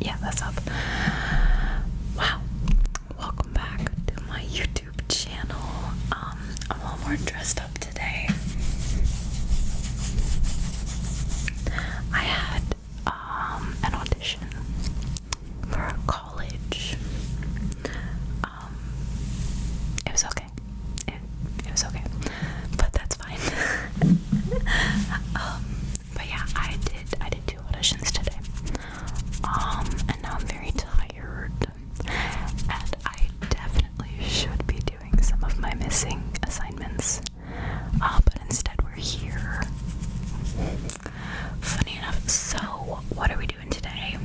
Yeah, that's up. Wow. Welcome back to my YouTube channel. I'm a little more dressed up today. I had an audition for a college. It was okay. It was okay. But that's fine. But yeah, I did 2 auditions today. And now I'm very tired. And I definitely should be doing some of my missing assignments. But instead we're here. Funny enough. So, what are we doing today?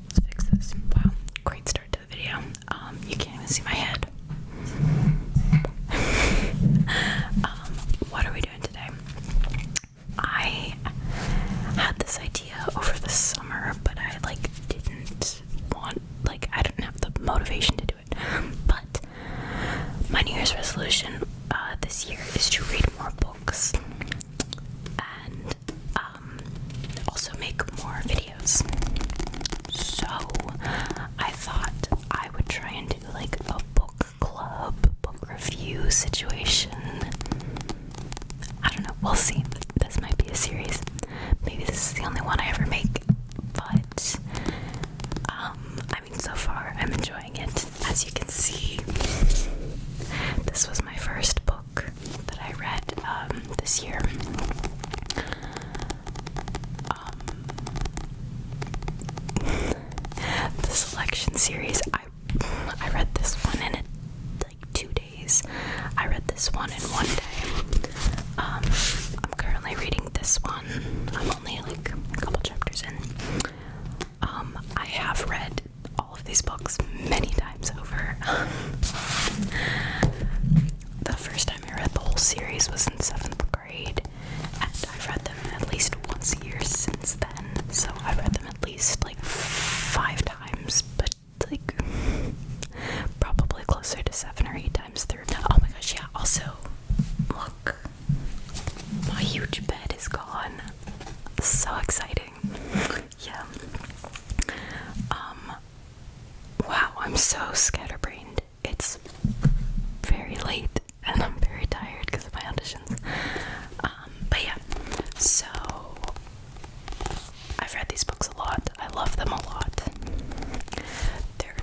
Let's fix this. Wow, great start to the video. You can't even see my head. What are we doing today? I had this idea over the summer, but I didn't want, I didn't have the motivation to do it. But my New Year's resolution this year is to read more books and also make more videos. So I thought I would try and do a book club, book review situation. I don't know, we'll see. This might be a series. Maybe this is the only one I ever make. But so far I'm enjoying it. As you can see, this was my first book that I read this year. The selection series, I read this one in 2 days. I read this one in 1 day. I'm currently reading this one. I'm only a couple chapters in. I have read all of these books many times over. The first time I read the whole series was in 7th grade, and I've read them at least once a year since then. So I read them at least 5 times, but probably closer to 7 or 8 times through. Oh my gosh, yeah, also, look, my huge bed is gone. So exciting. Yeah. Wow, I'm so scatterbrained. It's very late and I'm very tired because of my auditions. But yeah, so I've read these books a lot. I love them a lot. They're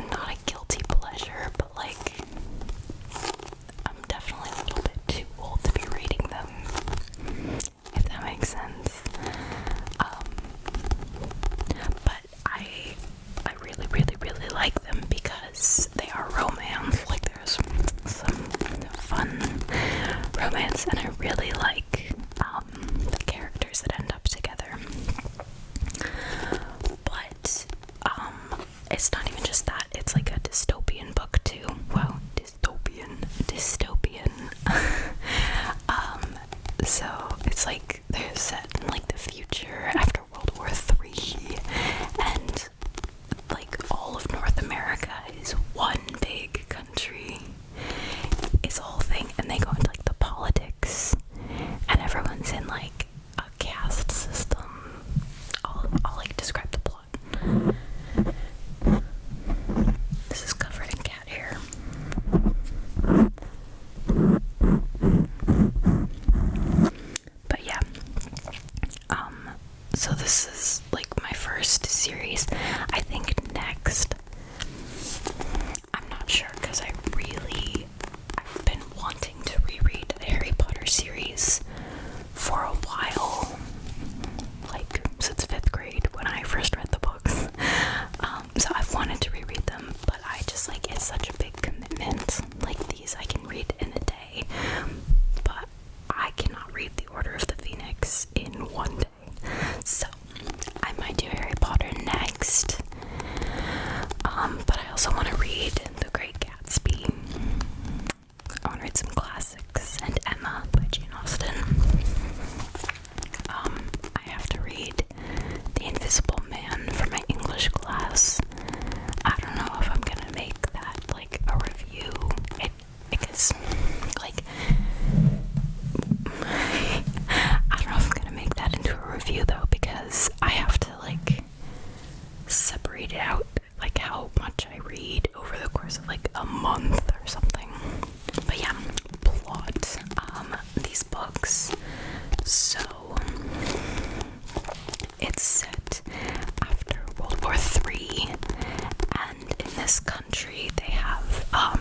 not a guilty pleasure, but I'm definitely a little bit too old to be reading them, if that makes sense. But I really, really, really like them because they are romance. There's some fun romance, and I really like the characters that end up together. But it's not even just that. It's a dystopian book too. Wow, dystopian. So it's they're set in the future after World War III, and all of North America is one big country. It's a whole thing, and they go into the politics, and everyone's in a caste system. I'll describe the plot. This is covered in cat hair. But yeah, so this is my first series. I think next, I'm not sure, because I've been wanting to reread the Harry Potter series for a while, since 5th grade when I first read the books. So I've wanted to reread them, but I just it's such a big commitment. These I can read in a day, but I cannot read The Order of the Phoenix in 1 day. So I might do Harry Potter next, it's set after World War III, and in this country they have a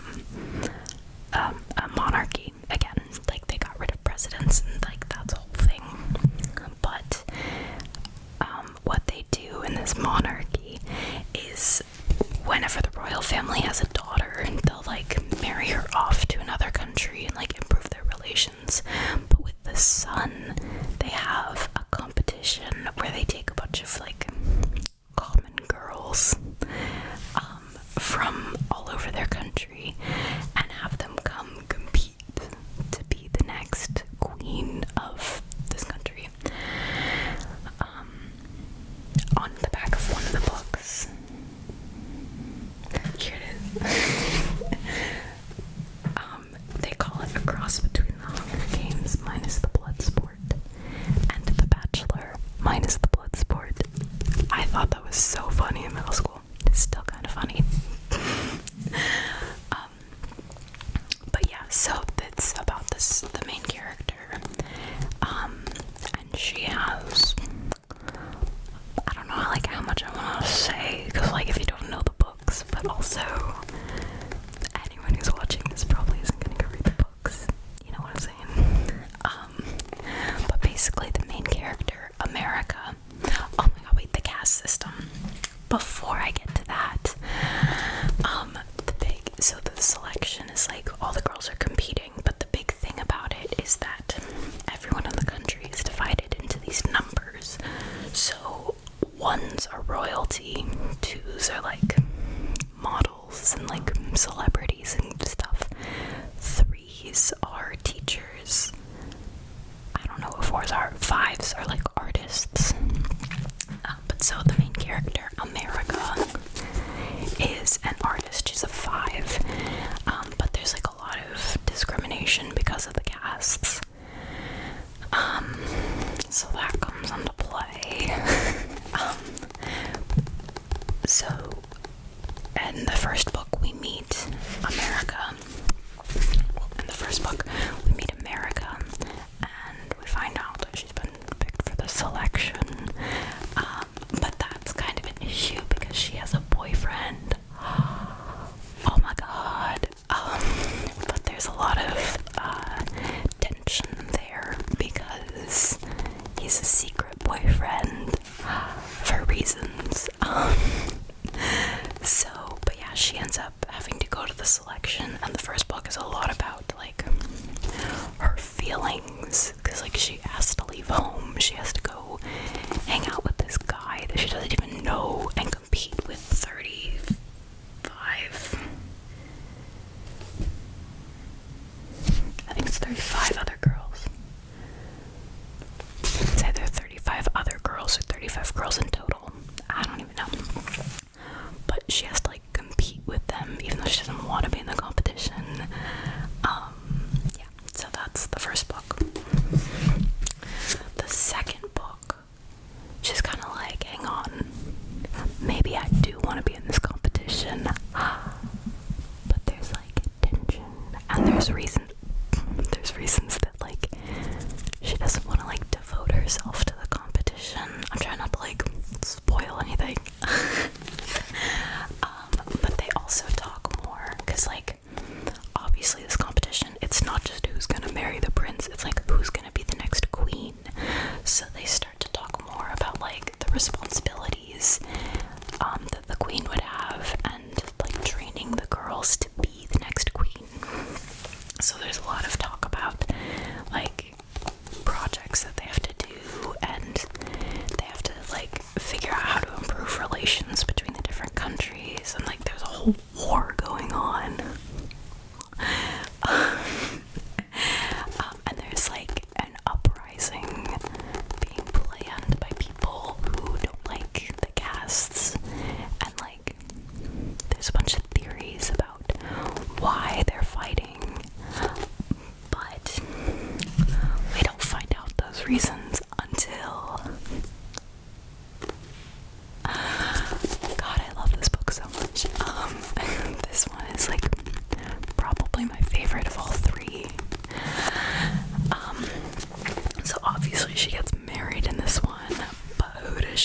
monarchy again. Like, they got rid of presidents, and like that's a whole thing. But what they do in this monarchy is, whenever the royal family has a daughter, they'll like marry her off to another country and like improve their relations. But with the son, they have a competition where they take a bunch of like common girls from all over their country and have them come compete to be the next queen of this country. On the back of one of the books, here it is. They call it a cross between the Hunger Games minus the blood sport and the Bachelor minus the blood sport. I thought that was so funny in middle school. It's still kind of funny. But yeah, so it's about the main character, and she has, I don't know like how much I want to say, because like if you don't know the books, but also anyone who's watching this probably isn't going to go read the books, you know what I'm saying? But basically the main character, America, oh my god, wait, the caste system. Before I get to that, so the selection is like all the girls are competing, but the big thing about it is that everyone in the country is divided into these numbers. So ones are royalty, twos are like models and like celebrities and stuff, threes are teachers, I don't know what fours are, fives are like artists. But so the main character, America, is an artist. She's a 5, but there's like a lot of discrimination because of the castes. So that comes into play. So in the first book we meet America. In the first book we meet America, and we find out that she's been picked for the selection. But that's kind of an issue because she has a boyfriend. Oh my god. But there's a lot of tension there because he's a secret boyfriend for reasons. But yeah, she ends up having to go to the selection, and the first book is a lot about like her feelings, because like she has to leave home, she has to go hang out with this guy that she doesn't even know and compete with 35, I think it's 35 other girls. It's either 35 other girls or 35 girls in total, I don't even know. But she has to like compete with them even though she doesn't want to be in the competition. Yeah, so that's the first book. The second book, she's kind of like, hang on, maybe I do want to be in this competition, but there's like tension, and there's reasons that like she doesn't want to like devote herself to the competition. I'm trying not to like spoil anything. But they also talk more, because like obviously this competition, it's not just who's gonna marry the prince, it's like who's gonna be the next queen. So they start to talk more about like the responsibilities that the queen would have, and like training the girls to be the next queen. So there's a lot of talk about like projects that they have to do, and they have to like figure out how to improve relations between the different countries, and like there's a whole war going on. And there's like an uprising being planned by people who don't like the caste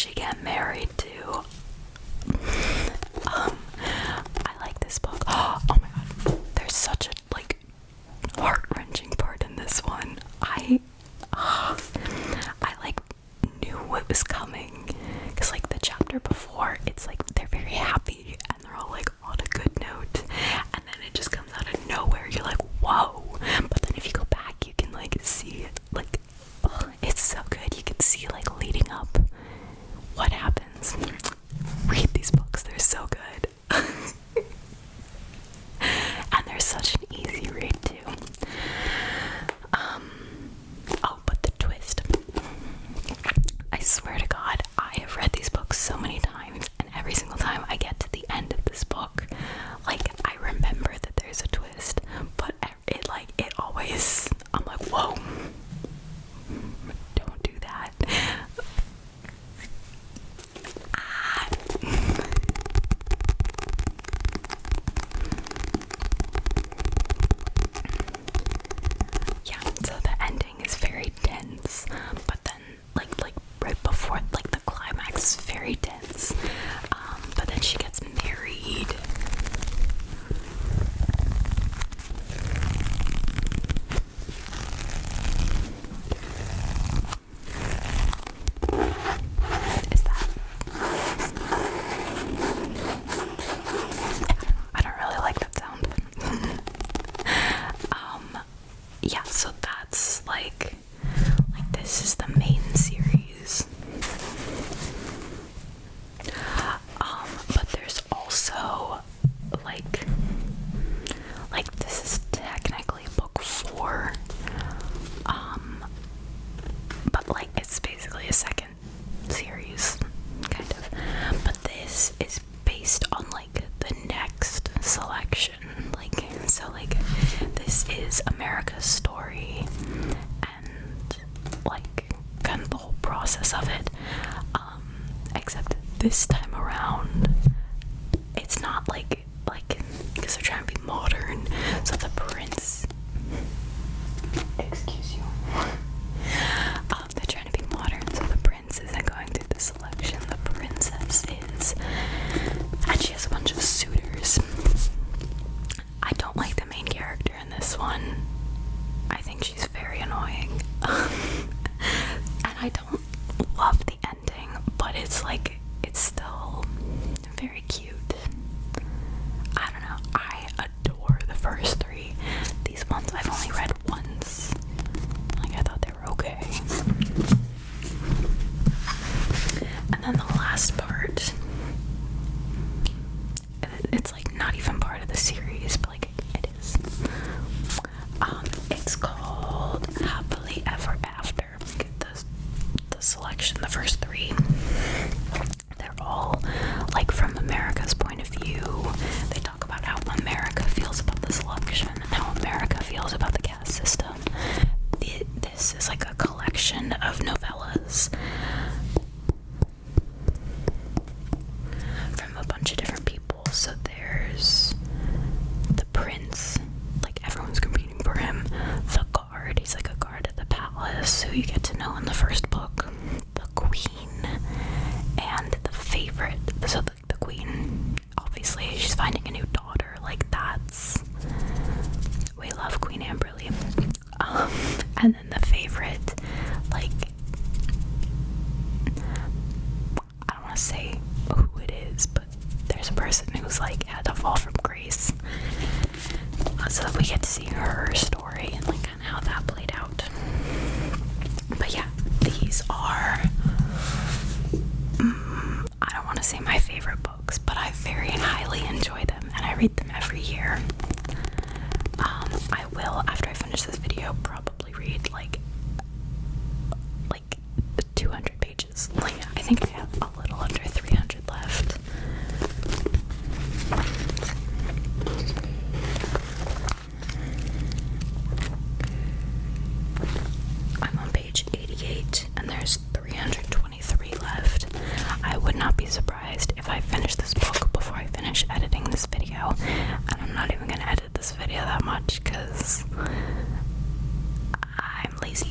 she get married to? I like this book. Oh my god, there's such a like heart-wrenching part in this one. I like knew what was coming, because like the chapter before, it's like they're very happy and they're all like on a good note, and then it just comes out of nowhere. You're like, whoa. But then if you go back, you can like see it, like, oh, it's so good. You can see like leading up what happens. Read these books, they're so good. And they're such an easy read too. Oh, but the twist. I swear to God, I have read these books so many times, and every single time I get to the end of this book, like, I remember that there's a twist, but it always, I'm like, whoa, don't do that. Yeah, so the ending is very tense, but then like right before like the climax is very tense. But then she gets married. Is that? I don't really like that sound. Yeah, so that's like this is the main series. But there's also like this is technically book 4. But like it's basically a second series, kind of. But this is based on like the next selection. Like, so like this is America's story, and like kind of the whole process of it. Except this time around, it's not like because they're trying to be modern. So the prince, excuse you, they're trying to be modern. So the prince isn't going through the selection. The princess is, and she has a bunch of suitors. I don't like the main character in this one. I think she's very annoying. And I don't love the ending, but it's like, it's still very cute. I don't know, I adore the first 3. These ones I've only read once. Like, I thought they were okay. And then the last part, it's like not even part of the series, but like it is. It's called Happily Ever After. The selection, the first 3, they're all like from America's point of view. They talk about how America feels about the selection and how America feels about the caste system. This is like a collection of novellas from a bunch of different people. So there's the prince, like everyone's competing for him. The guard, he's like a guard at the palace who you get to know in the first book. The queen, and the favorite. So the queen, obviously she's finding a new daughter. Like, that's, we love Queen Amberly. And then the favorite, like, I don't want to say who it is, but there's a person who's like had to fall from grace, so that we get to see her story and like kind of how that played out. But yeah, these are I don't want to say my favorite books, but I very highly enjoy them, and I read them every year. I will, after I finish this video, probably read like 200 pages. Like, I think I have a little under 300 left. I'm on page 88, and there's 323 left. I would not be surprised if I finish this book before I finish editing this video, and I'm not even going to edit this video that much because I'm lazy.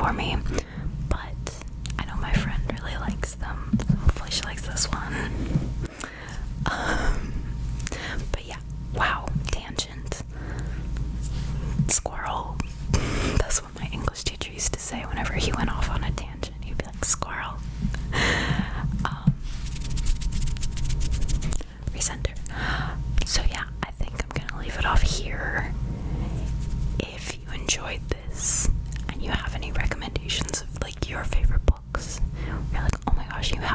for me, but I know my friend really likes them, so hopefully she likes this one. But yeah, wow, tangent. Squirrel. That's what my English teacher used to say whenever he went off on a tangent. He'd be like, squirrel. Recenter. So yeah, I think I'm gonna leave it off here. If you enjoyed this and you have any recommendations of like your favorite books, you're like, oh my gosh, you have